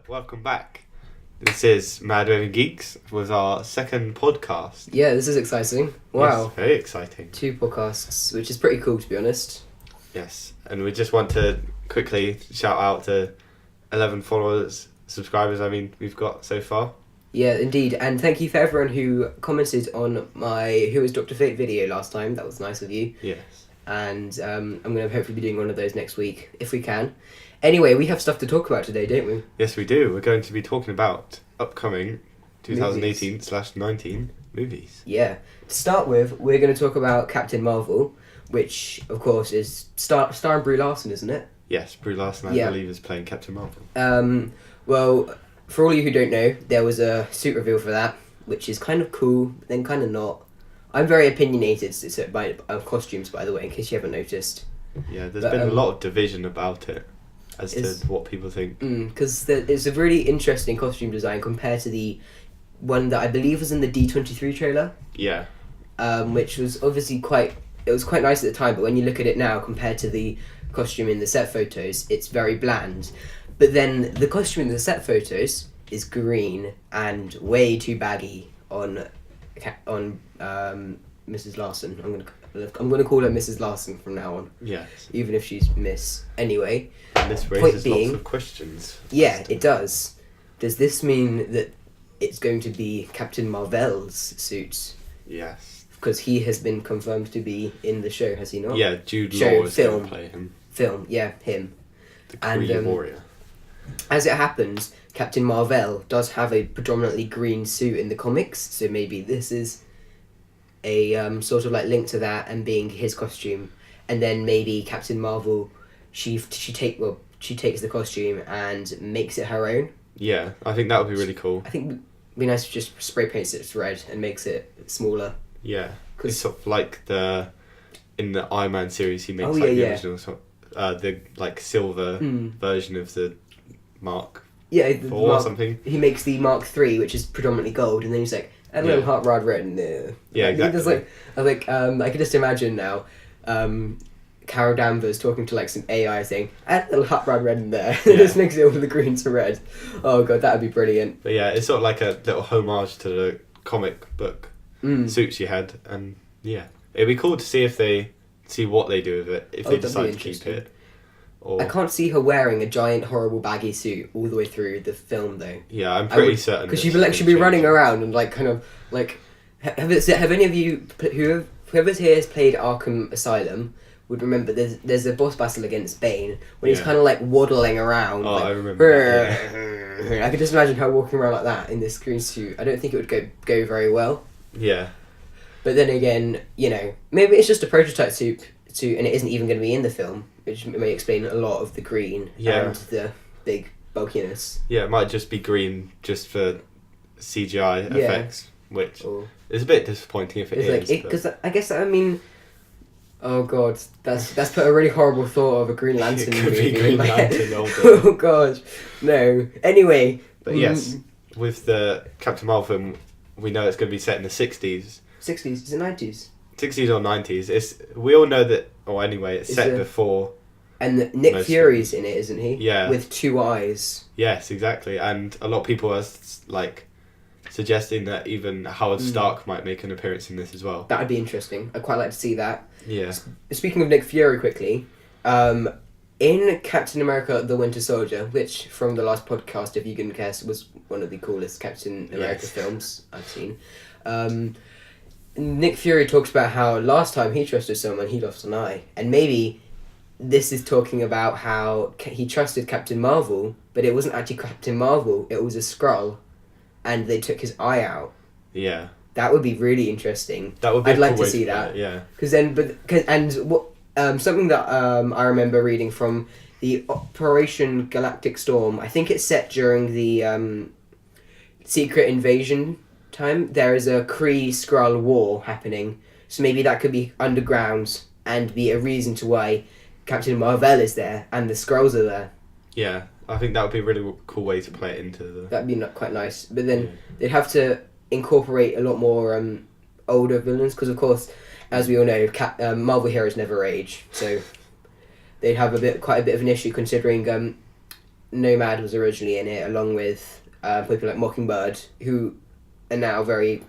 Welcome back. This is Mad Raving Geeks with our second podcast. Yeah, this is exciting. Wow. Yes, very exciting. 2 podcasts, which is pretty cool to be honest. Yes, and we just want to quickly shout out to 11 subscribers we've got so far. Yeah, indeed. And thank you for everyone who commented on my Who is Dr. Fate video last time. That was nice of you. Yes. And I'm going to hopefully be doing one of those next week, if we can. Anyway, we have stuff to talk about today, don't we? Yes, we do. We're going to be talking about upcoming 2018/19 movies. Yeah. To start with, we're going to talk about Captain Marvel, which, of course, is starring Brie Larson, isn't it? Yes, Brie Larson, I believe, is playing Captain Marvel. Well, for all of you who don't know, there was a suit reveal for that, which is kind of cool, but then kind of not. I'm very opinionated by costumes, by the way, in case you haven't noticed. Yeah, there's been a lot of division about it as to what people think. Because it's a really interesting costume design compared to the one that I believe was in the D23 trailer. Yeah. Which was obviously quite nice at the time, but when you look at it now compared to the costume in the set photos, it's very bland. But then the costume in the set photos is green and way too baggy on Mrs. Larson. I'm gonna call her Mrs. Larson from now on. Yes. Even if she's Miss. Anyway. And this raises lots of questions. Yeah, it does. Does this mean that it's going to be Captain Marvel's suit? Yes. Because he has been confirmed to be in the show, has he not? Yeah, Jude Law is going to play him. Him. The Kree warrior. As it happens, Captain Marvel does have a predominantly green suit in the comics, so maybe this is a sort of like link to that and being his costume, and then maybe Captain Marvel, she takes the costume and makes it her own. Yeah, I think that would be really cool. I think it'd be nice to just spray paints it red and makes it smaller. Yeah, it's sort of like in the Iron Man series, he makes the original, the like silver version of the Mark. Yeah, or something. He makes the Mark III, which is predominantly gold, and then he's like, add a little hot rod red in there. Yeah, exactly. I could just imagine now, Carol Danvers talking to like some AI saying, add a little hot rod red in there. Yeah. Just makes it all the green to red. Oh god, that would be brilliant. But yeah, it's sort of like a little homage to the comic book suits you had, and yeah, it'd be cool to see what they do with it if they decide to keep it. I can't see her wearing a giant, horrible, baggy suit all the way through the film, though. Yeah, I'm pretty certain. Because she'd be running around and like kind of like. Have any of you whoever's here has played Arkham Asylum would remember there's a boss battle against Bane when he's kind of like waddling around. Oh, like, I remember. Yeah. I could just imagine her walking around like that in this green suit. I don't think it would go very well. Yeah. But then again, maybe it's just a prototype suit, and it isn't even going to be in the film, which may explain a lot of the green and the big bulkiness. Yeah, it might just be green just for CGI effects, which is a bit disappointing if it is. Because I guess, oh god, that's put a really horrible thought of a Green Lantern it could movie be Green in my Lantern, head. Oh god, no. Anyway. But yes, with the Captain Marvel film, we know it's going to be set in the 60s. 60s? Is it 90s? 60s or 90s. We all know that, or anyway, it's set before. And Nick Fury's in it, isn't he? Yeah. With 2 eyes. Yes, exactly. And a lot of people are like suggesting that even Howard Stark might make an appearance in this as well. That would be interesting. I'd quite like to see that. Yeah. Speaking of Nick Fury quickly, in Captain America the Winter Soldier, which from the last podcast, if you can guess, was one of the coolest Captain America films I've seen, Nick Fury talks about how last time he trusted someone, he lost an eye. And maybe this is talking about how he trusted Captain Marvel, but it wasn't actually Captain Marvel, it was a Skrull, and they took his eye out. Yeah. That would be really interesting. That would be I'd like to see that. Yeah. Something that I remember reading from the Operation Galactic Storm, I think it's set during the Secret Invasion time. There is a Kree-Skrull war happening, so maybe that could be underground and be a reason to why Captain Marvel is there and the Skrulls are there. Yeah, I think that would be a really cool way to play it into the... That'd be quite nice, but then they'd have to incorporate a lot more older villains, because of course, as we all know, Marvel heroes never age, so they'd have quite a bit of an issue considering Nomad was originally in it, along with people like Mockingbird, who are now very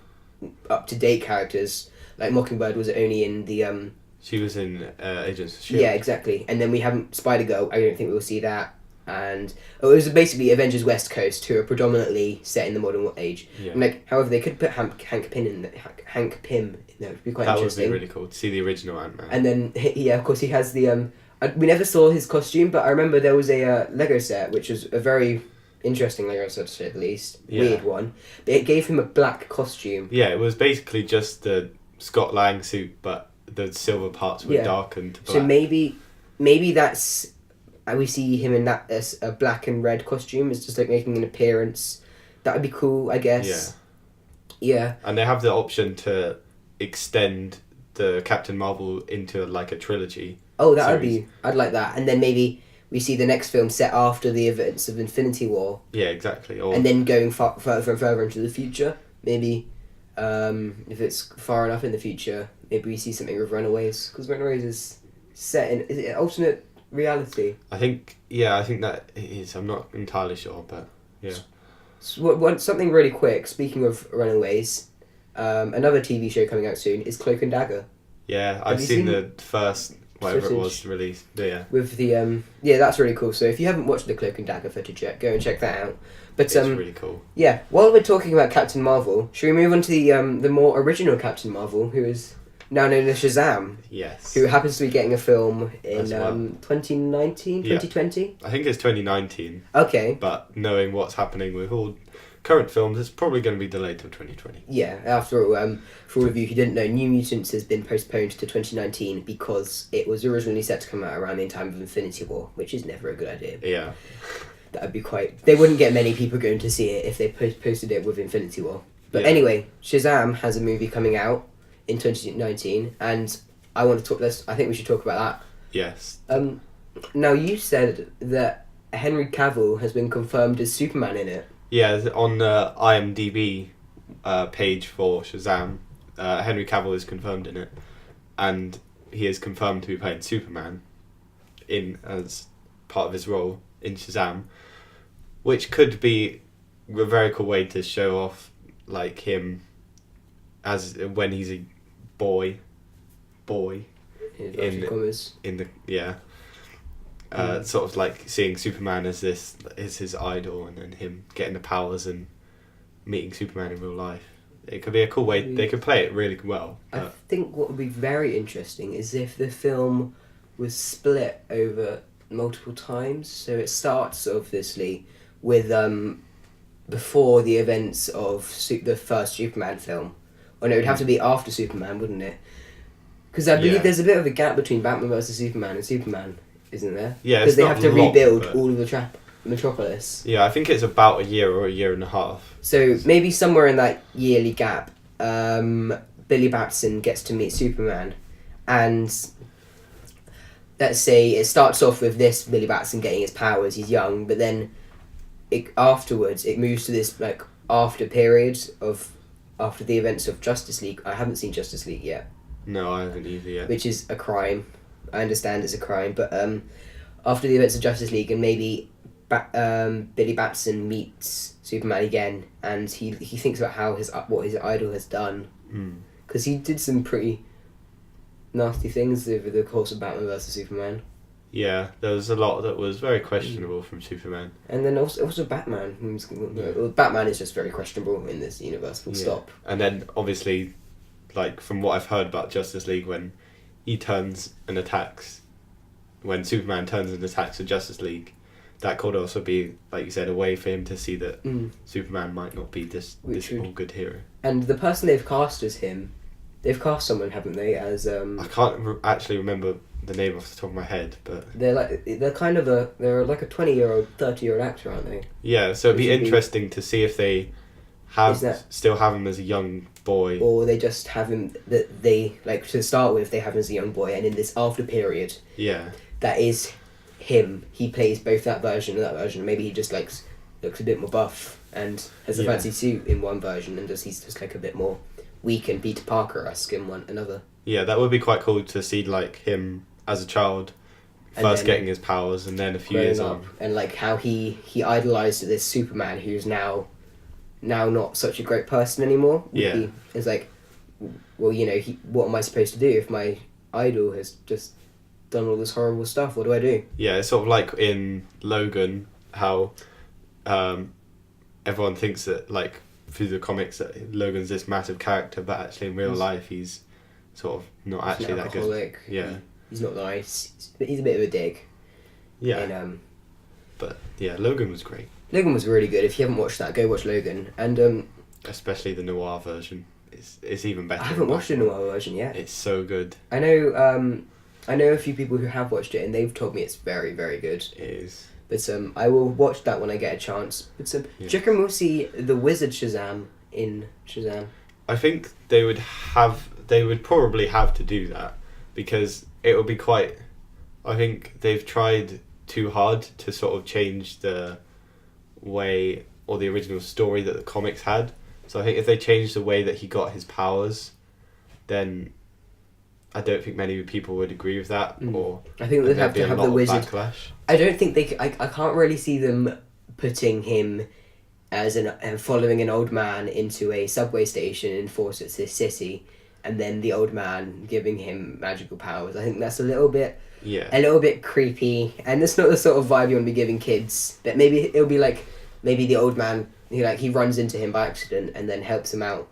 up-to-date characters. Like Mockingbird was only in the... She was in Agents of S.H.I.E.L.D. Yeah, exactly. And then we haven't... Spider-Girl, I don't think we'll see that. And it was basically Avengers West Coast, who are predominantly set in the modern age. Yeah. And like, however, they could put Hank Pym in there. Hank Pym in there. It would be quite interesting. That would be really cool to see the original Ant-Man. And then, yeah, of course, he has the... we never saw his costume, but I remember there was a Lego set, which was a very interesting Lego set, to say the least. Yeah. Weird one. But it gave him a black costume. Yeah, it was basically just the Scott Lang suit, but the silver parts were darkened to black. So maybe that's... we see him in that as a black and red costume. It's just like making an appearance. That would be cool, I guess. Yeah. And they have the option to extend the Captain Marvel into like a trilogy. Oh, that would be... I'd like that. And then maybe we see the next film set after the events of Infinity War. Yeah, exactly. Or... And then going further and further into the future. Maybe, if it's far enough in the future, maybe we see something with Runaways. Because Runaways is set in... Is it an alternate reality? I think that it is. I'm not entirely sure, but yeah. So, something really quick, speaking of Runaways, another TV show coming out soon is Cloak and Dagger. Yeah, I've seen the first... Whatever it was released, yeah. With the that's really cool. So if you haven't watched the Cloak and Dagger footage yet, go and check that out. But it's really cool. Yeah, while we're talking about Captain Marvel, should we move on to the more original Captain Marvel, who is now known as Shazam? Yes. Who happens to be getting a film in 2019, 2020? I think it's 2019. Okay. But knowing what's happening with all current films, it's probably going to be delayed till 2020. Yeah, after all, for all of you who didn't know, New Mutants has been postponed to 2019 because it was originally set to come out around the time of Infinity War, which is never a good idea. Yeah. That would be quite... They wouldn't get many people going to see it if they posted it with Infinity War. But anyway, Shazam has a movie coming out in 2019, and I want to talk... I think we should talk about that. Yes. Now, you said that Henry Cavill has been confirmed as Superman in it. Yeah, on the IMDb page for Shazam, Henry Cavill is confirmed in it, and he is confirmed to be playing Superman as part of his role in Shazam, which could be a very cool way to show off like him as when he's a boy in the sort of like seeing Superman as this is his idol, and then him getting the powers and meeting Superman in real life. It could be a cool way. They could play it really well. I think what would be very interesting is if the film was split over multiple times. So it starts obviously with before the events of the first Superman film. Or no, it would have to be after Superman, wouldn't it? Because I believe there's a bit of a gap between Batman vs Superman and Superman, isn't there? Yeah, because they have to rebuild all of the Metropolis. Yeah, I think it's about a year or a year and a half. So maybe somewhere in that yearly gap, Billy Batson gets to meet Superman, and let's say it starts off with this Billy Batson getting his powers. He's young, but then afterwards it moves to this like after period of after the events of Justice League. I haven't seen Justice League yet. No, I haven't either yet. Which is a crime. I understand it's a crime, but after the events of Justice League, and maybe Billy Batson meets Superman again, and he thinks about what his idol has done, because he did some pretty nasty things over the course of Batman vs Superman. Yeah, there was a lot that was very questionable from Superman. And then also Batman. Well, Batman is just very questionable in this universe, full stop. And then, obviously, like, from what I've heard about Justice League, when he turns and attacks, when Superman turns and attacks the Justice League, that could also be, like you said, a way for him to see that Superman might not be this all good hero. And the person they've cast as him, they've cast someone, haven't they, as... I can't actually remember the name off the top of my head, but... They're like a 20-year-old, 30-year-old actor, aren't they? Yeah, so it'd be interesting to see if they still have him as a young boy. Or they just have him, to start with, they have him as a young boy, and in this after period... Yeah. That is him. He plays both that version and that version. Maybe he just, looks a bit more buff and has a fancy suit in one version, and he's just, a bit more weak and Peter Parker-esque in another. Yeah, that would be quite cool to see, him... as a child, And first then getting his powers, and then a few growing years up, on. and like how he idolized this Superman who's now not such a great person anymore. Yeah. He is like, well, you know, what am I supposed to do if my idol has just done all this horrible stuff? What do I do? Yeah, it's sort of like in Logan, how everyone thinks that, like, through the comics, that Logan's this massive character, but actually in real life he's sort of not actually He's an that good. alcoholic. Yeah. He's not nice. He's a bit of a dick. Yeah. And, But yeah, Logan was great. Logan was really good. If you haven't watched that, go watch Logan. And Especially the noir version. It's even better. I haven't watched the noir version yet. It's so good. I know a few people who have watched it, and they've told me it's very, very good. It is. But I will watch that when I get a chance. But do you reckon we'll see the Wizard Shazam in Shazam? I think they would probably have to do that, because it would be quite. I think they've tried too hard to sort of change the way or the original story that the comics had. So I think if they change the way that he got his powers, then I don't think many people would agree with that. Or I think they'd have to have the wizard. Backlash. I don't think they. I can't really see them putting him as following an old man into a subway station in Fawcett City, and then the old man giving him magical powers. I think that's a little bit creepy, and it's not the sort of vibe you want to be giving kids. But maybe it'll be like the old man he runs into him by accident and then helps him out.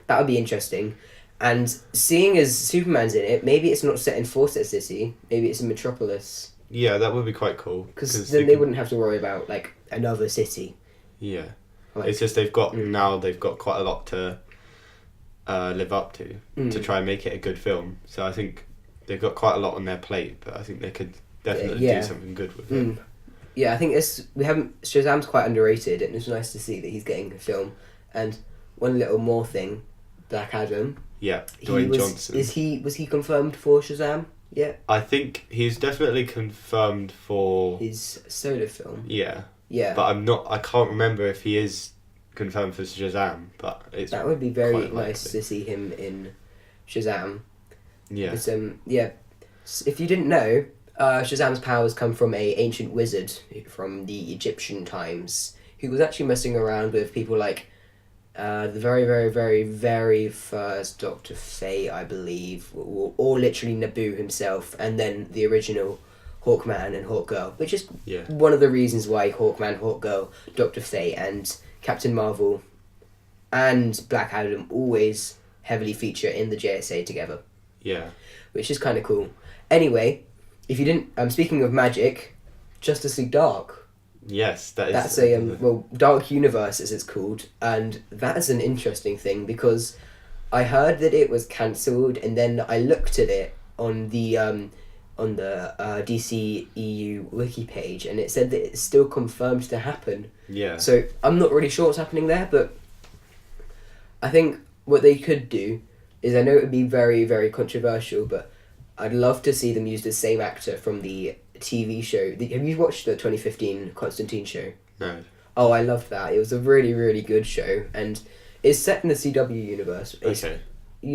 That would be interesting. And seeing as Superman's in it, maybe it's not set in Fawcett City. Maybe it's in Metropolis. Yeah, that would be quite cool. Because then they wouldn't have to worry about like another city. Yeah, Like, it's just they've got quite a lot to live up to try and make it a good film. So I think they've got quite a lot on their plate, but I think they could definitely do something good with it. Yeah, I think Shazam's quite underrated, and it's nice to see that he's getting a film. And one little more thing, Black Adam. Yeah, Dwayne Johnson. Was he confirmed for Shazam? Yeah. I think he's definitely confirmed for his solo film. Yeah. Yeah. But I can't remember if he is confirmed for Shazam, but it's that would be very quite nice likely to see him in Shazam. Yeah. But, if you didn't know, Shazam's powers come from a ancient wizard from the Egyptian times who was actually messing around with people like the very, very, very, very first Dr. Fate, I believe, or literally Naboo himself, and then the original Hawkman and Hawkgirl, which is one of the reasons why Hawkman, Hawkgirl, Dr. Fate, and Captain Marvel and Black Adam always heavily feature in the JSA together. Yeah. Which is kind of cool. Anyway, if you didn't, speaking of magic, Justice League Dark. Yes, that's a Dark Universe as it's called, and that's an interesting thing because I heard that it was cancelled, and then I looked at it on the DC EU wiki page, and it said that it's still confirmed to happen. Yeah. So I'm not really sure what's happening there, but I think what they could do is, I know it would be very, very controversial, but I'd love to see them use the same actor from the TV show. Have you watched the 2015 Constantine show? No. Oh, I loved that. It was a really, really good show, and it's set in the CW universe. Okay.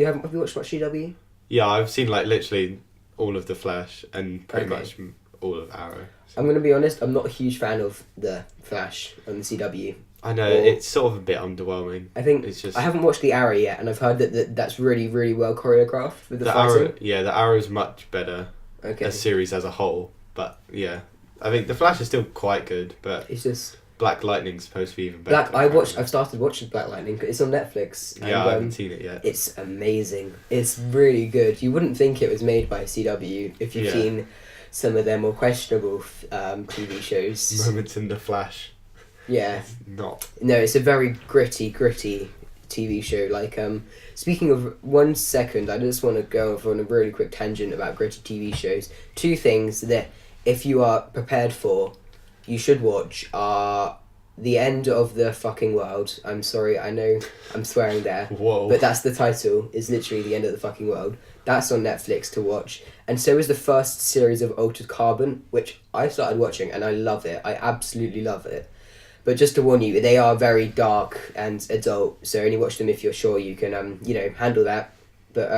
Have you watched much CW? Yeah, I've seen like literally all of The Flash and pretty much all of Arrow. So. I'm going to be honest, I'm not a huge fan of the Flash on the CW. I know, it's sort of a bit underwhelming. I think it's just... I haven't watched the Arrow yet, and I've heard that's really, really well choreographed with the fighting. Arrow. Yeah, the Arrow's much better. Okay. A series as a whole, but yeah, I think the Flash is still quite good, but it's just Black Lightning's supposed to be even better. I've started watching Black Lightning. It's on Netflix. Yeah, and, I haven't seen it yet. It's amazing. It's really good. You wouldn't think it was made by CW if you've seen some of their more questionable TV shows. Moments in the Flash. Yeah. It's not. No, it's a very gritty TV show. Like, speaking of 1 second, I just want to go off on a really quick tangent about gritty TV shows. 2 things that, if you are prepared for, you should watch are The End of the Fucking World. I'm sorry, I know I'm swearing there. Whoa. But that's the title, is literally The End of the Fucking World. That's on Netflix to watch. And so is the first series of Altered Carbon, which I started watching and I love it. I absolutely love it. But just to warn you, they are very dark and adult, so only watch them if you're sure you can, handle that. But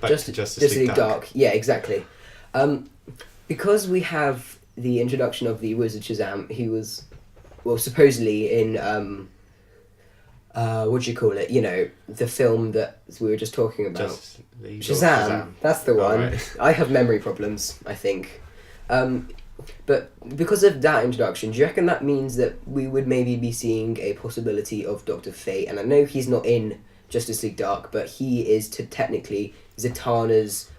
Back to Justice League Dark. Yeah, exactly. because we have the introduction of the Wizard Shazam, he was, well, supposedly in what do you call it? You know, the film that we were just talking about. Just League or Shazam. That's the one. Alright. I have memory problems, I think. But because of that introduction, do you reckon that means that we would maybe be seeing a possibility of Dr. Fate? And I know he's not in Justice League Dark, but he is technically Zatanna's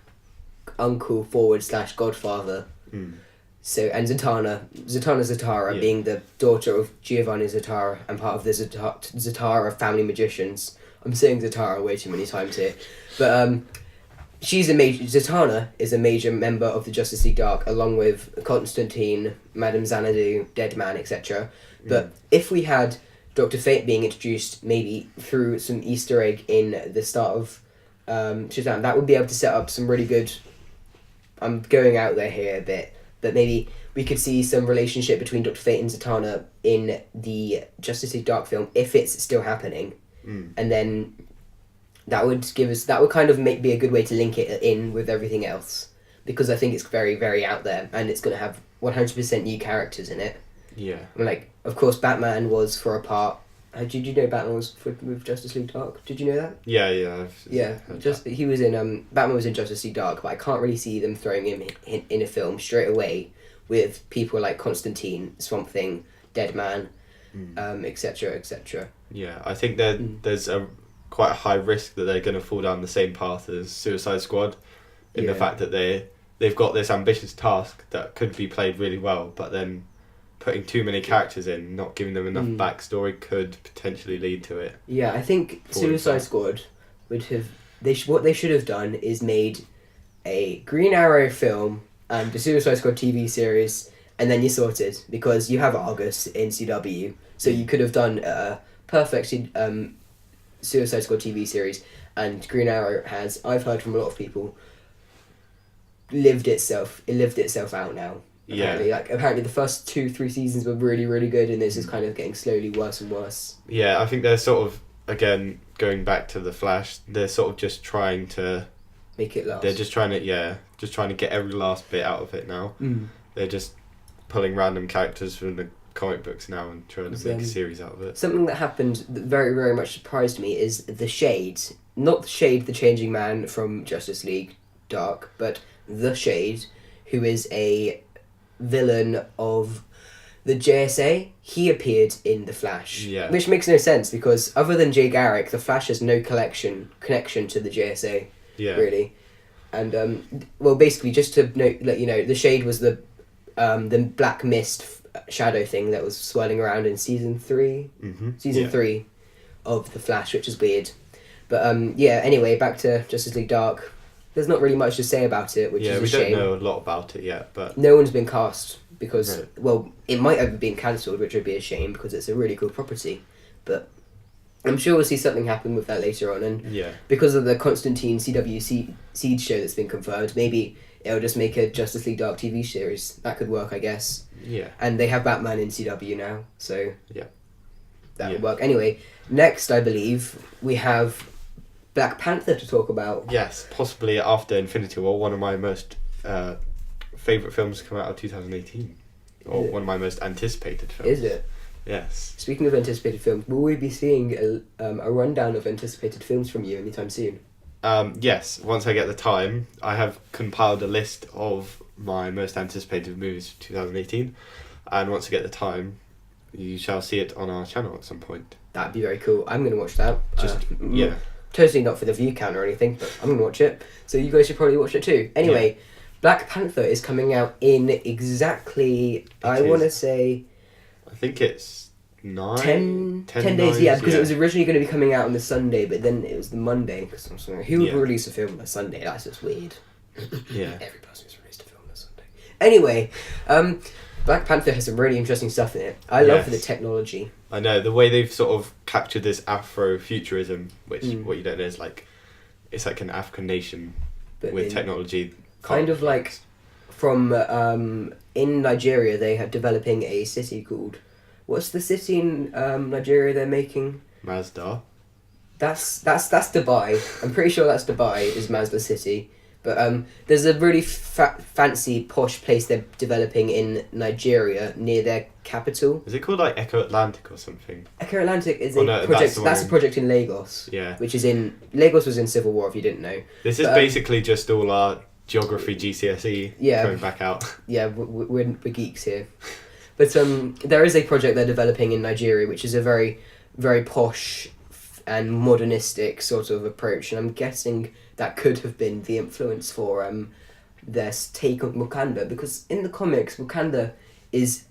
uncle / godfather. Mm. So, and Zatanna Zatara, Yeah. being the daughter of Giovanni Zatara and part of the Zatara family magicians. I'm saying Zatara way too many times here. But Zatanna is a major member of the Justice League Dark, along with Constantine, Madame Xanadu, Deadman, etc. But if we had Dr. Fate being introduced, maybe through some Easter egg in the start of Shazam, that would be able to set up some really good... I'm going out there here a bit, but maybe we could see some relationship between Dr. Fate and Zatanna in the Justice League Dark film, if it's still happening. And then that would kind of be a good way to link it in with everything else, because I think it's very, very out there, and it's going to have 100% new characters in it. Yeah. I mean, like, of course, Batman was for a part. Did you know Batman was with Justice League Dark? Did you know that? Yeah. Yeah, he was in Batman was in Justice League Dark, but I can't really see them throwing him in a film straight away with people like Constantine, Swamp Thing, Deadman, etc., etc. Yeah, I think there's quite a high risk that they're going to fall down the same path as Suicide Squad, in the Yeah. fact that they've got this ambitious task that could be played really well, but then putting too many characters in, not giving them enough backstory, could potentially lead to it. Yeah, I think Suicide Squad would have. What they should have done is made a Green Arrow film and the Suicide Squad TV series, and then you're sorted, because you have Argus in CW, so you could have done a perfect Suicide Squad TV series, and Green Arrow has, I've heard from a lot of people, lived itself out now. Apparently. Yeah. Like, apparently the first 2-3 seasons were really, really good, and this is kind of getting slowly worse and worse. Yeah, I think they're sort of, again, going back to the Flash, they're sort of just trying to... Make it last. They're just trying to get every last bit out of it now. They're just pulling random characters from the comic books now and trying to make a series out of it. Something that happened that very, very much surprised me is the Shade. Not the Shade, the Changing Man from Justice League Dark, but the Shade, who is a villain of the JSA. He appeared in The Flash. Yeah. Which makes no sense, because other than Jay Garrick, The Flash has no connection to the JSA. Yeah. Really. And, well, basically, just to let you know, the Shade was the black mist shadow thing that was swirling around in season 3. Season 3 of The Flash, which is weird. But, anyway, back to Justice League Dark. There's not really much to say about it, which is a shame. We don't know a lot about it yet, but... No one's been cast, because, No. well, it might have been cancelled, which would be a shame, because it's a really cool property. But I'm sure we'll see something happen with that later on, and because of the Constantine CW Seed show that's been confirmed, maybe it'll just make a Justice League Dark TV series. That could work, I guess. Yeah. And they have Batman in CW now, so Yeah. that would work. Anyway, next, I believe, we have Black Panther to talk about. Yes, possibly after Infinity War, one of my most favourite films to come out of 2018. Or one of my most anticipated films. Is it? Yes. Speaking of anticipated films, will we be seeing a rundown of anticipated films from you anytime soon? Yes, once I get the time, I have compiled a list of my most anticipated movies for 2018, and once I get the time, you shall see it on our channel at some point. That'd be very cool. I'm going to watch that. Yeah. Totally not for the view count or anything, but I'm going to watch it. So you guys should probably watch it too. Anyway, Black Panther is coming out in exactly, I want to say... I think it's 10 days, days, because it was originally going to be coming out on the Sunday, but then it was the Monday. Because I'm sorry, who would Yeah. release a film on a Sunday? That's just weird. Yeah. Every person's released a film on a Sunday. Anyway, Black Panther has some really interesting stuff in it. I love the technology. I know, the way they've sort of captured this Afrofuturism, which, what you don't know is like, it's like an African nation But with in- technology. Kind of like from in Nigeria, they are developing a city called, what's the city in Nigeria they're making? Mazda. That's Dubai. I'm pretty sure that's Dubai is Mazda City, But there's a really fancy, posh place they're developing in Nigeria near their capital. Is it called like Echo Atlantic or something? Echo Atlantic is Oh, no, project. that's That's a project in Lagos. Yeah. Which is in Lagos was in Civil War. If you didn't know. This is basically just all our geography GCSE coming back out. Yeah, we're geeks here. But there is a project they're developing in Nigeria, which is a very, very posh and modernistic sort of approach, and I'm guessing that could have been the influence for their take on Wakanda, because in the comics Wakanda is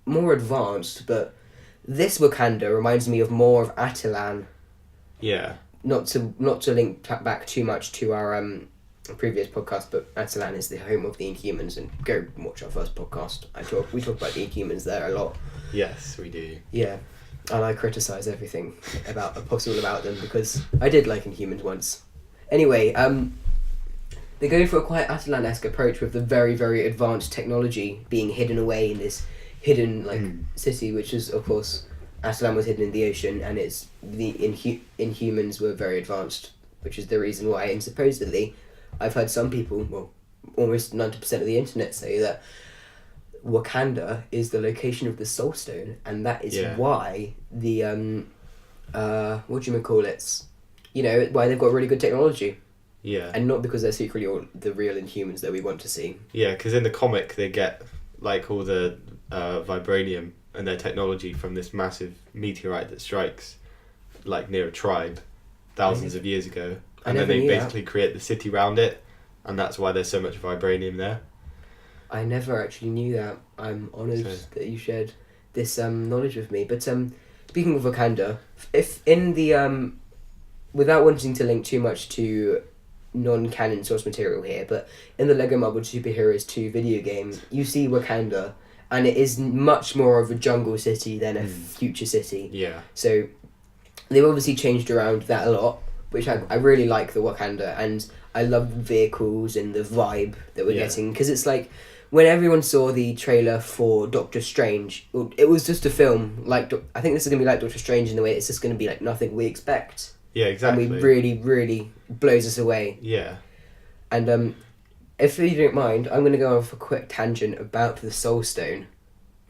more advanced, but this Wakanda reminds me of more of Attilan. Yeah. Not to link back too much to our previous podcast, but Attilan is the home of the Inhumans, and go watch our first podcast. We talk about the Inhumans there a lot. Yes, we do. Yeah, and I criticise everything possible about them, because I did like Inhumans once. Anyway, they go for a quite Attilan-esque approach with the very, very advanced technology being hidden away in this hidden city, which is, of course, Attilan was hidden in the ocean, and it's the Inhumans were very advanced, which is the reason why. And supposedly, I've heard some people, well, almost 90% of the internet say that Wakanda is the location of the Soul Stone, and that is why the why they've got really good technology. Yeah. And not because they're secretly all the real Inhumans that we want to see. Yeah, because in the comic they get like all the vibranium and their technology from this massive meteorite that strikes like near a tribe thousands of years ago, and then they basically create the city around it, and that's why there's so much vibranium there. I never actually knew that. I'm honoured that you shared this knowledge with me. But speaking of Wakanda, if in the without wanting to link too much to non-canon source material here, but in the Lego Marvel Superheroes 2 video game, you see Wakanda, and it is much more of a jungle city than a future city. Yeah. So they've obviously changed around that a lot, which I really like the Wakanda, and I love the vehicles and the vibe that we're getting, because it's like when everyone saw the trailer for Doctor Strange, it was just a film. Like I think this is gonna be like Doctor Strange in the way it's just gonna be like nothing we expect. Yeah, exactly. And we really blows us away. Yeah. And if you don't mind, I'm gonna go off a quick tangent about the Soul Stone.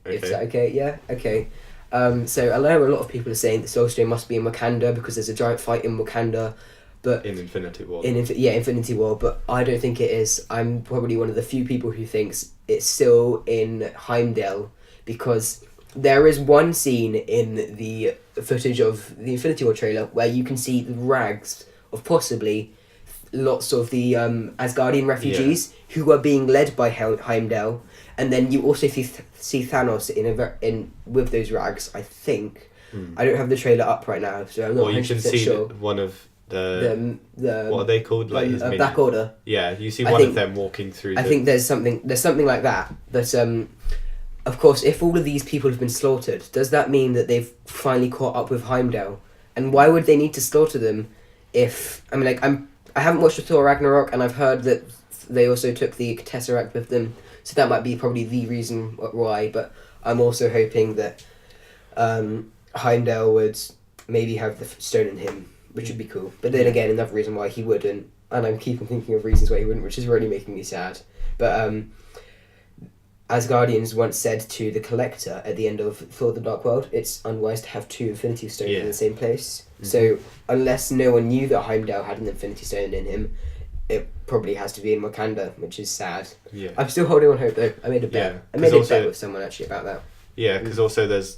Okay. Is that okay? Yeah. Okay. So I know a lot of people are saying the Soul Stone must be in Wakanda because there's a giant fight in Wakanda, but in Infinity War. Infinity War. But I don't think it is. I'm probably one of the few people who thinks it's still in Heimdall, because there is one scene in the footage of the Infinity War trailer where you can see the rags of possibly lots of the Asgardian refugees who are being led by Heimdall, and then you also see Thanos in with those rags. I think I don't have the trailer up right now, so I'm not 100% you can see sure. One of the what are they called? Like his Black Order. Yeah, you see one of them walking through. I think there's something like that. But of course, if all of these people have been slaughtered, does that mean that they've finally caught up with Heimdall? And why would they need to slaughter them? If I haven't watched Thor Ragnarok, and I've heard that they also took the Tesseract with them, so that might be probably the reason why. But I'm also hoping that Heimdall would maybe have the stone in him, which would be cool. But then again, another reason why he wouldn't, and I'm keeping thinking of reasons why he wouldn't, which is really making me sad. But Asgardians once said to the Collector at the end of Thor: The Dark World, it's unwise to have two Infinity Stones in the same place. Mm-hmm. So unless no one knew that Heimdall had an Infinity Stone in him, it probably has to be in Wakanda, which is sad. Yeah. I'm still holding on hope though. I made a bet. Yeah, I made a bet with someone actually about that. Yeah, because also there's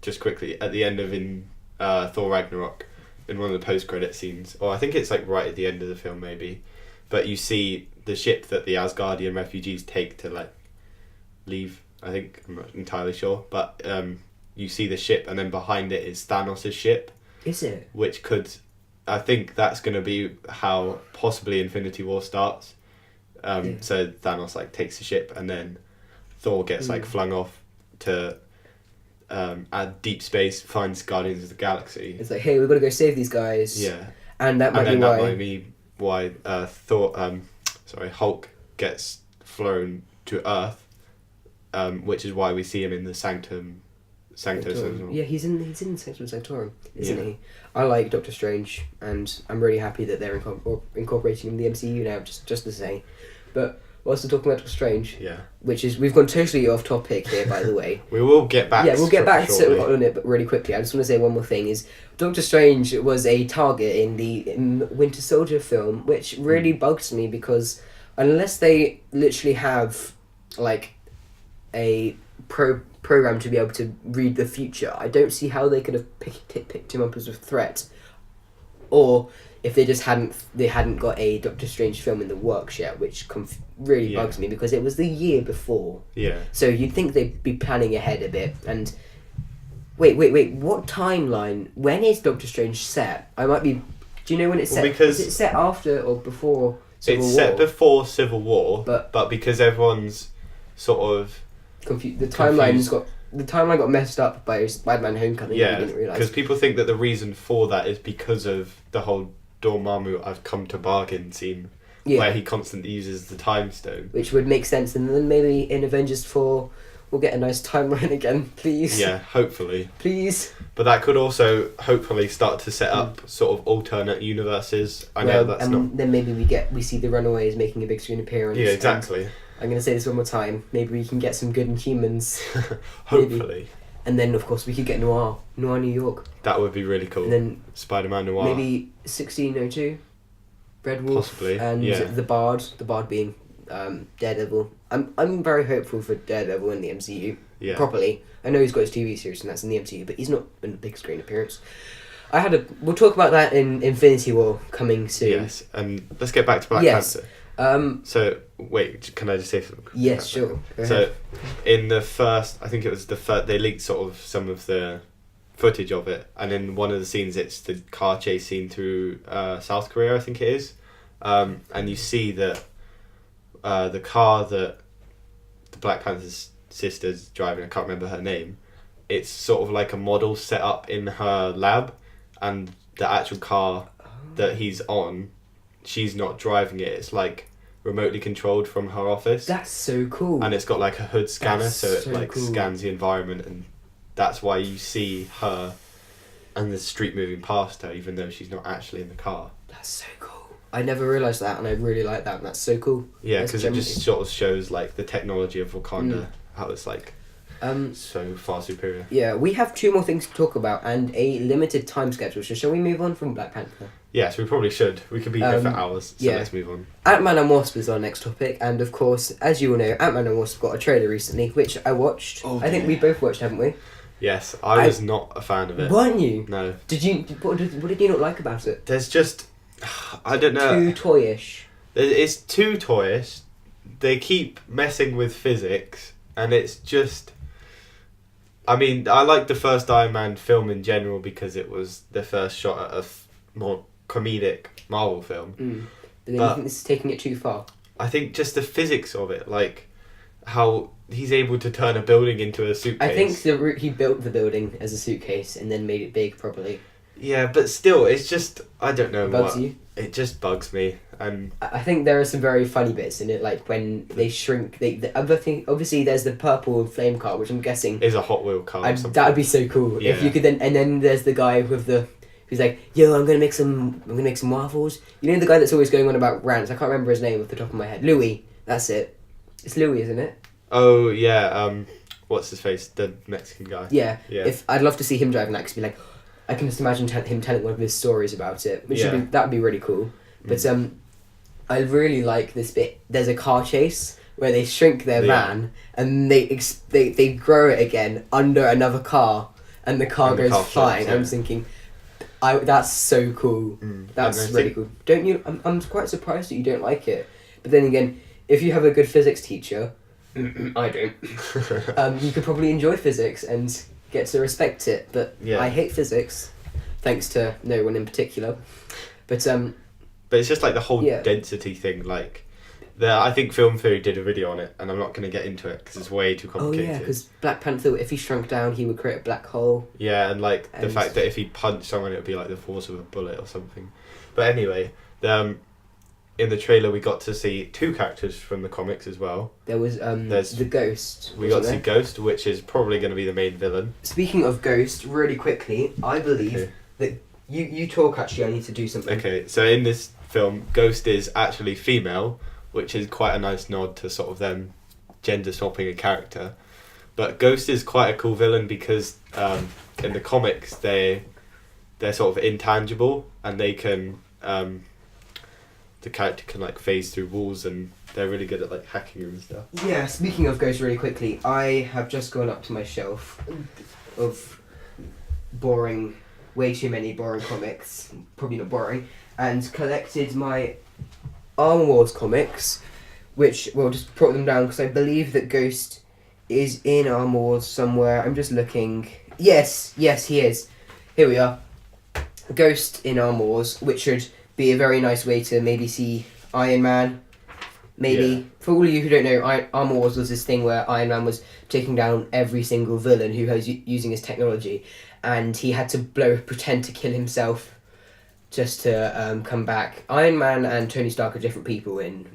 just quickly at the end of Thor Ragnarok, in one of the post-credit scenes, or I think it's like right at the end of the film maybe, but you see the ship that the Asgardian refugees take to like leave. I think I'm not entirely sure, but you see the ship, and then behind it is Thanos' ship. Is it? Which could, I think that's going to be how possibly Infinity War starts. So Thanos like takes the ship, and then Thor gets like flung off to at deep space, finds Guardians of the Galaxy. It's like, hey, we've got to go save these guys. Yeah. And that might be why Hulk gets flown to Earth, which is why we see him in the Sanctum Sanctum Sanctorum. Yeah, he's in Sanctum Sanctorum, isn't Yeah. he? I like Doctor Strange, and I'm really happy that they're incorporating him in the MCU now. Just to say, but whilst we're talking about Doctor Strange, Yeah. which is we've gone totally off topic here, by the way. We will get back. Yeah, we'll get back shortly. on it, but really quickly. I just want to say one more thing: is Doctor Strange was a target in the Winter Soldier film, which really bugs me because unless they literally have like a program to be able to read the future, I don't see how they could have picked him up as a threat, or if they just hadn't got a Doctor Strange film in the works yet, which really bugs me because it was the year before. Yeah. So you'd think they'd be planning ahead a bit. And wait, what timeline? When is Doctor Strange set? I might be. Do you know when it's set? Because is it set after or before Civil it's War? set before Civil War, But because everyone's sort of the timeline got messed up by Spider-Man: Homecoming. yeah, I didn't realize. because people think that the reason for that is because of the whole Dormammu "I've come to bargain" scene, where he constantly uses the time stone. Which would make sense, and then maybe in Avengers 4 we'll get a nice timeline again, please. Yeah, hopefully. Please. But that could also hopefully start to set up sort of alternate universes. I know that's not. Then maybe we see the Runaways making a big screen appearance. Yeah, exactly. I'm gonna say this one more time. Maybe we can get some good Inhumans. Hopefully. And then of course we could get Noir New York. That would be really cool. And then Spider-Man Noir. maybe 1602, Red Wolf, Possibly, and yeah. the Bard being Daredevil. I'm very hopeful for Daredevil in the MCU. Yeah. Properly. I know he's got his TV series and that's in the MCU, but he's not in a big screen appearance. We'll talk about that in Infinity War coming soon. Yes, and let's get back to Black Yes. Panther. So wait, can I just say something? yes, sure. Go So, ahead. in the first, I think it was the first, they leaked sort of some of the footage of it, and in one of the scenes, it's the car chase scene through South Korea, I think it is, and you see that the car that the Black Panther's sister's driving, I can't remember her name, it's sort of like a model set up in her lab, and the actual car that he's on, she's not driving it, it's like remotely controlled from her office. That's so cool. And it's got like a hood scanner, That's so it so like cool. scans the environment, and that's why you see her and the street moving past her, even though she's not actually in the car. That's so cool. I never realised that, and I really like that, and that's so cool. Yeah, That's because it just sort of shows like the technology of Wakanda, how it's like so far superior. Yeah, we have 2 more things to talk about and a limited time schedule. So shall we move on from Black Panther? Yes, we probably should. We could be here for hours, so yeah. let's move on. Ant-Man and Wasp is our next topic, and of course, as you all know, Ant-Man and Wasp got a trailer recently, which I watched. Oh, I think we both watched, haven't we? Yes, I was not a fan of it. Weren't you? No. What did you not like about it? There's just, I don't know. Too toyish. It's too toyish. They keep messing with physics, and it's just. I mean, I like the first Iron Man film in general because it was the first shot at a more comedic Marvel film. But then you think this is taking it too far? I think just the physics of it, like how he's able to turn a building into a suitcase. I think he built the building as a suitcase and then made it big properly. Yeah, but still, it's just I don't know It bugs what. you? It just bugs me, and I think there are some very funny bits in it, like when they shrink. The other thing, obviously, there's the purple flame car, which I'm guessing is a Hot Wheel car. Or something. that would be so cool if Yeah. you could then. And then there's the guy with who's like, "Yo, I'm gonna make some waffles." You know the guy that's always going on about rants. I can't remember his name off the top of my head. Louis, that's it. It's Louis, isn't it? Oh yeah, what's his face? The Mexican guy. Yeah. Yeah. If I'd love to see him driving that, 'cause be like, I can just imagine him telling one of his stories about it, which Yeah. that would be really cool. But I really like this bit. There's a car chase where they shrink their van and they grow it again under another car, and the car And the goes car flying. flips, I'm yeah. thinking, that's so cool. That's And I really think- cool. Don't you? I'm quite surprised that you don't like it. But then again, if you have a good physics teacher, I don't. You could probably enjoy physics and get to respect it. But Yeah. I hate physics, thanks to no one in particular. But But it's just like the whole Yeah. density thing. Like, I think Film Theory did a video on it, and I'm not going to get into it because it's way too oh complicated. yeah, because Black Panther, if he shrunk down, he would create a black hole. Yeah, and like the And- fact that if he punched someone, it would be like the force of a bullet or something. But anyway, in the trailer we got to see two characters from the comics as well. There was There's- the Ghost. We got to see wasn't there? Ghost, which is probably going to be the main villain. Speaking of Ghost, really quickly, I believe Okay. that you talk. Actually, I need to do something. Okay, so in this film, Ghost is actually female, which is quite a nice nod to sort of them gender swapping a character. But Ghost is quite a cool villain because in the comics they're sort of intangible and they can the character can like phase through walls and they're really good at like hacking and stuff. Yeah. Speaking of Ghost, really quickly, I have just gone up to my shelf of way too many boring comics. Probably not boring, and collected my Armor Wars comics, which we'll just put them down because I believe that Ghost is in Armor Wars somewhere. I'm just looking. Yes, he is. Here we are. Ghost in Armor Wars, which should be a very nice way to maybe see Iron Man. Maybe. Yeah. For all of you who don't know, Armor Wars was this thing where Iron Man was taking down every single villain who was using his technology, and he had to pretend to kill himself just to come back. Iron Man and Tony Stark are different people in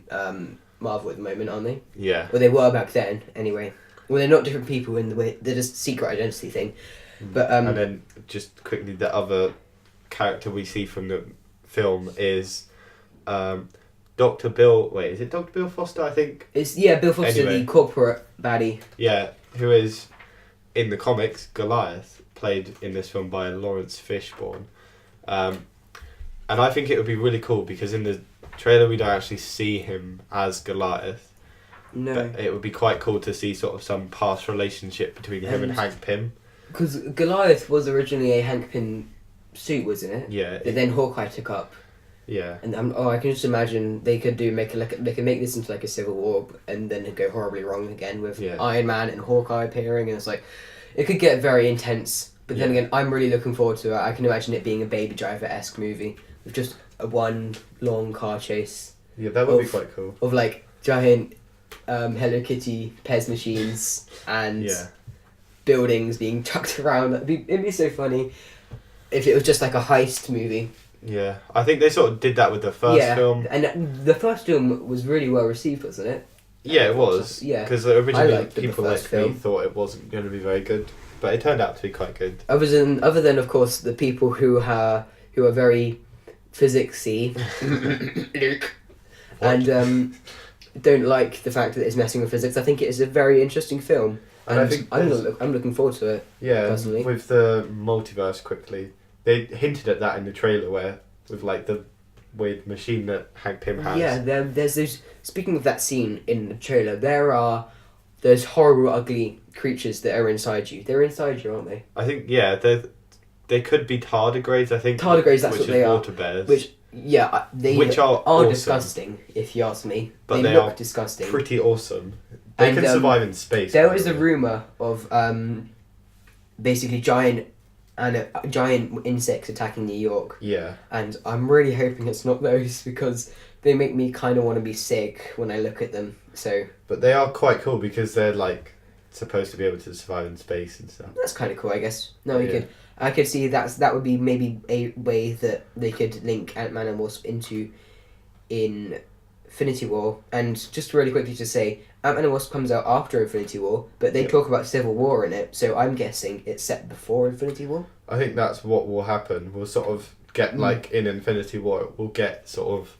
Marvel at the moment, aren't they? Yeah. Well, they were back then, anyway. Well, they're not different people in the way they're just secret identity thing. But And then just quickly, the other character we see from the film is Dr. Bill. Wait, is it Dr. Bill Foster? I think. it's Bill Foster, Anyway. the corporate baddie. Yeah, who is in the comics Goliath, played in this film by Lawrence Fishburne. And I think it would be really cool because in the trailer we don't actually see him as Goliath. No, But it would be quite cool to see sort of some past relationship between him and And- Hank Pym. because Goliath was originally a Hank Pym suit, wasn't it? Yeah, That then Hawkeye took up, yeah, and I can just imagine they could they could make this into like a Civil War, and then it'd go horribly wrong again with Yeah. Iron Man and Hawkeye appearing, and it's like it could get very intense. But then Yeah. again, I'm really looking forward to it. I can imagine it being a Baby Driver-esque movie with just a one long car chase yeah. That would be Of- quite cool. of like giant Hello Kitty Pez machines and Yeah, buildings being chucked around. It'd be so funny if it was just like a heist movie. yeah. I think they sort of did that with the first film. And the first film was really well received, wasn't it? Yeah, it was. Yeah. Because originally liked the people like first me film. thought it wasn't going to be very good, but it turned out to be quite good. Other than of course the people who are very physicsy, Luke, and don't like the fact that it's messing with physics. I think it is a very interesting film, And and I think I'm there's- looking forward to it. Yeah, Personally. with the multiverse quickly, they hinted at that in the trailer where with like the weird machine that Hank Pym has. Yeah, there's those. Speaking of that scene in the trailer, there are those horrible, ugly creatures that are inside you. They're inside you, aren't they? I think they could be tardigrades. I think Tardigrades, that's which what is they are. water bears. Which they Which are are awesome. disgusting, if you ask me. But they they look are disgusting. pretty awesome. They And, can survive in space. There by was the a way. rumor of basically giant insects attacking New York, Yeah, and I'm really hoping it's not those because they make me kind of want to be sick when I look at them. So but they are quite cool because they're like supposed to be able to survive in space and stuff. that's kind of cool, I guess. No, Yeah. I could see that would be maybe a way that they could link Ant-Man and Wasp into Infinity War. And just really quickly to say, Ant-Man and Wasp comes out after Infinity War, but they Yeah. talk about Civil War in it, so I'm guessing it's set before Infinity War. I think that's what will happen. We'll sort of get like in Infinity War, we'll get sort of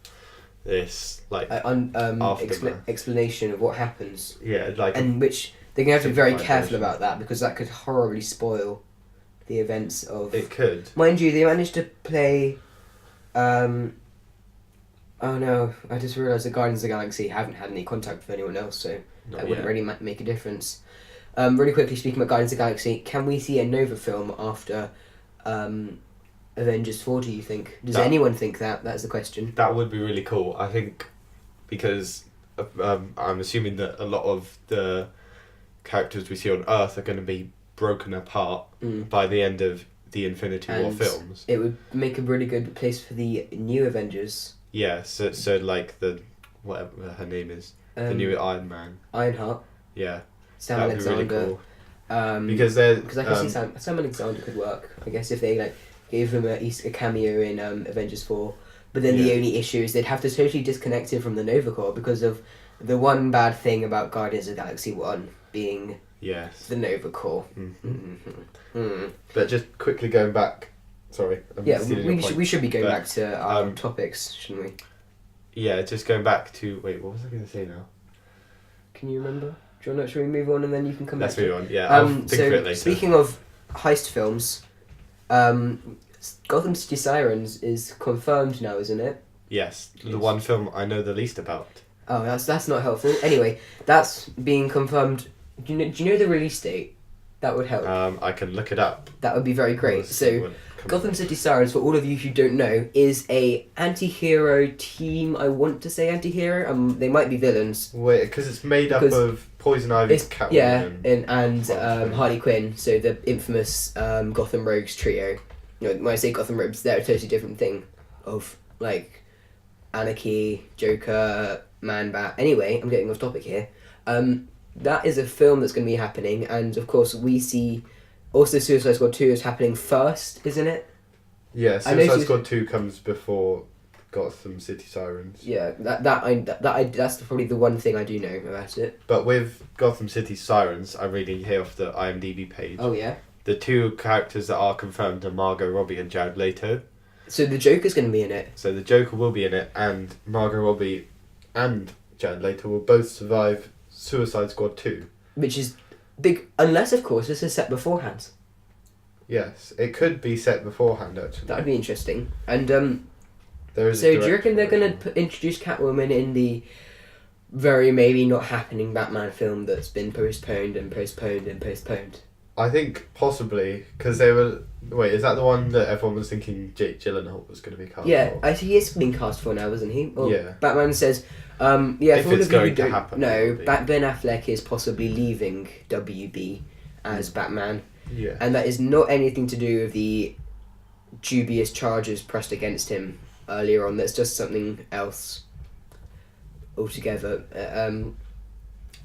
this like Aftermath. Explanation of what happens, yeah, like and which they're going to have to be very Simplified careful version. about that because that could horribly spoil the events of. it could. Mind you, they managed to play. Oh no! I just realised the Guardians of the Galaxy haven't had any contact with anyone else, so Not that wouldn't yet. really make a difference. Really quickly, speaking about Guardians of the Galaxy, can we see a Nova film after Avengers 4, do you think? Does That- anyone think that? That's the question. That would be really cool. I think because I'm assuming that a lot of the characters we see on Earth are going to be broken apart Mm. by the end of the Infinity War And films. it would make a really good place for the new Avengers. Yeah, so like the whatever her name is, the Um, new Iron Man. Ironheart, Yeah, Sam that would be Alexander. really cool. Because they're Because I can see Sam Alexander could work. I guess if they gave him a cameo in Avengers 4, But then the Yeah. only issue is they'd have to totally disconnect it from the Nova Corps because of the one bad thing about Guardians of the Galaxy 1 being Yes. the Nova Corps. But just quickly going back, sorry. I'm Yeah, stealing your point. we should be going But, back to our um, topics, shouldn't we? Yeah, just going back to wait. What was I going to say now? Can you remember? Do you want to, should we move on and then you can come Let's back to move on. Yeah, I'll think of it later. Speaking of heist films, Gotham City Sirens is confirmed now, isn't it? Yes, the Yes. one film I know the least about. Oh, that's not helpful. Anyway, that's being confirmed. Do you know the release date? That would help. I can look it up. That would be very great. Let's see So, what comes Gotham up. City Sirens, for all of you who don't know, is a anti-hero team. I want to say anti-hero. They might be villains. Wait, because it's made up Because of Poison Ivy, It's Catwoman, yeah, and Harley Quinn. Harley Quinn. So the infamous Gotham Rogues trio. You know, when I say Gotham Rogues, they're a totally different thing. Of like Anarchy, Joker, Man Bat. Anyway, I'm getting off topic here. That is a film that's going to be happening, and of course we see also Suicide Squad 2 is happening first, isn't it? Yeah, I know Suicide she's- Squad 2 comes before Gotham City Sirens. Yeah, that's probably the one thing I do know about it. But with Gotham City Sirens, I'm reading here off the IMDb page. Oh yeah. The two characters that are confirmed are Margot Robbie and Jared Leto. So the Joker's going to be in it. So the Joker will be in it, and Margot Robbie and Jared Leto will both survive Suicide Squad 2. Which is big, unless of course this is set beforehand. Yes, it could be set beforehand actually. That would be interesting. And There is. so a do you reckon they're director going to introduce Catwoman in the very maybe not happening Batman film that's been postponed and postponed and postponed? I think possibly because they were. Wait, is that the one that everyone was thinking Jake Gyllenhaal was going to be cast? Yeah, for? I think he is being cast for now, isn't he? Or Yeah. Batman says, yeah, If for all it's of you who going to don't happen, it know, will be. Ben Affleck is possibly leaving WB as Batman. Yeah. And that is not anything to do with the dubious charges pressed against him earlier on. That's just something else altogether.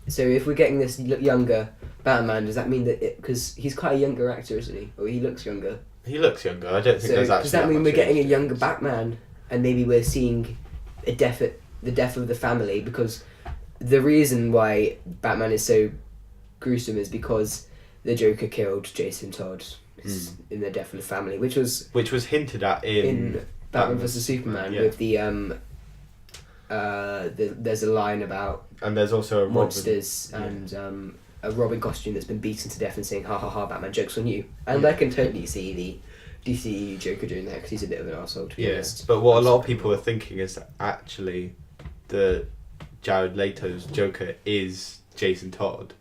So if we're getting this younger Batman, does that mean that because he's quite a younger actor, isn't he? Or he looks younger. He looks younger. I don't think So there's actually. does that mean much we're getting a age younger difference. Batman, and maybe we're seeing the death of the family? Because the reason why Batman is so gruesome is because the Joker killed Jason Todd in the death of the family, which was Which was hinted at in Batman vs Superman yeah. with there's a line about And there's also a Robin. monsters and a Robin costume that's been beaten to death and saying, ha ha ha, Batman, joke's on you. And I can totally see the DCEU Joker doing that because he's a bit of an arsehole, to be Yeah, honest. but what a lot of people are thinking is that actually the Jared Leto's Joker is Jason Todd.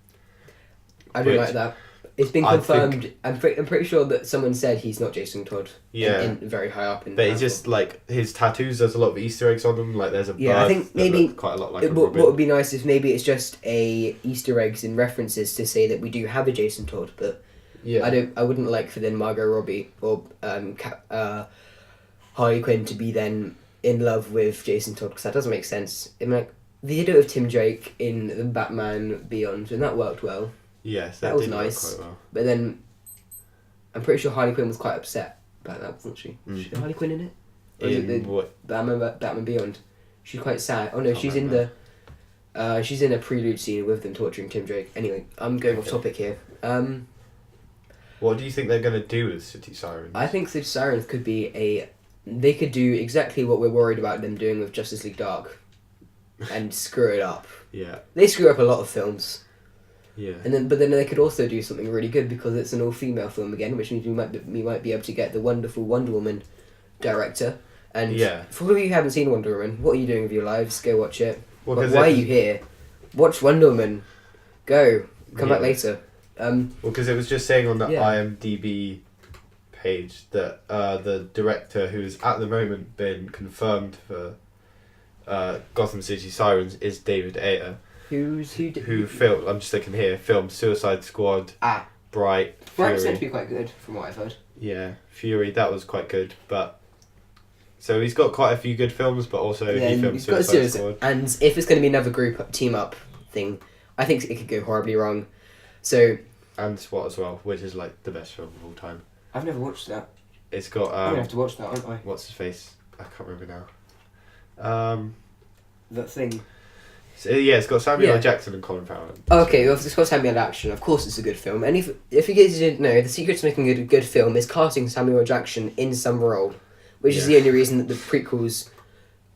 I don't which like that. It's been I confirmed. I'm pretty sure that someone said he's not Jason Todd. Yeah. In very high up in But it's Marvel. just like his tattoos, there's a lot of Easter eggs on them. Like there's a bird Yeah, I think that maybe looks quite a lot like a what Robin. would be nice is maybe it's just a Easter eggs and references to say that we do have a Jason Todd, but Yeah. I wouldn't like for then Margot Robbie or Harley Quinn to be then in love with Jason Todd because that doesn't make sense. I mean, like, they did it with Tim Drake in the Batman Beyond and that worked well, Yes, that was did work nice. quite well. but then I'm pretty sure Harley Quinn was quite upset about that, wasn't she? Was she Harley Quinn in it? Or is it In the what? Batman Beyond? She's quite sad. Oh no, Can't she's in remember. the she's in a prelude scene with them torturing Tim Drake. Anyway, I'm going off Okay. topic here. What do you think they're going to do with City Sirens? I think City Sirens could be they could do exactly what we're worried about them doing with Justice League Dark, and screw it up. Yeah, They screw up a lot of films, yeah. but then they could also do something really good because it's an all-female film again, which means we might be able to get the wonderful Wonder Woman director. And Yeah. for all of you who haven't seen Wonder Woman, what are you doing with your lives? Go watch it. Well, But 'cause why are it- you here? Watch Wonder Woman. Go. Come back Yeah. later. Well, because it was just saying on the Yeah. IMDb page that the director who's at the moment been confirmed for Gotham City Sirens is David Ayer, who filmed. I'm just looking here. Filmed Suicide Squad, Bright, Bright's Fury. meant to be quite good, from what I've heard. Yeah, Fury. That was quite good, but so he's got quite a few good films, but also Yeah, he filmed he's got a Suicide series, Squad. and if it's going to be another team up thing, I think it could go horribly wrong. So And SWAT as well, which is like the best film of all time. I've never watched that. It's got I'm gonna have to watch that, aren't I? what's his face? I can't remember now. That thing. So, yeah, it's got Samuel L. Yeah. Jackson and Colin Farrell. Okay, well, if it's got Samuel L. Jackson, of course it's a good film. And if you guys didn't know, the secret to making a good film is casting Samuel L. Jackson in some role, which is the only reason that the prequels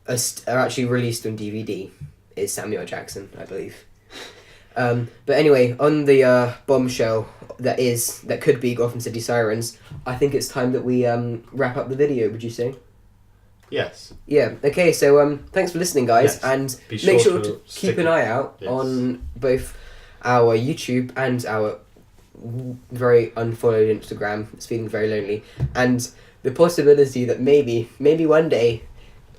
are actually released on DVD, is Samuel L. Jackson, I believe. But anyway, on the bombshell that could be Gotham City Sirens, I think it's time that we wrap up the video, would you say? Yes. Yeah, okay, so thanks for listening, guys, Yes. and Be make sure sure to to stick keep an it- eye out Yes. on both our YouTube and our very unfollowed Instagram. It's feeling very lonely, and the possibility that maybe one day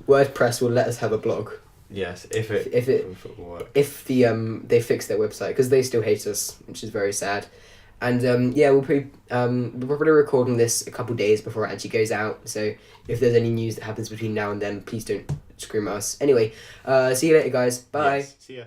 WordPress will let us have a blog Yes, if it will work. if the they fix their website, because they still hate us, which is very sad. And yeah, we're probably recording this a couple days before it actually goes out. So if there's any news that happens between now and then, please don't scream at us. Anyway, see you later, guys. Bye. Yes, see ya.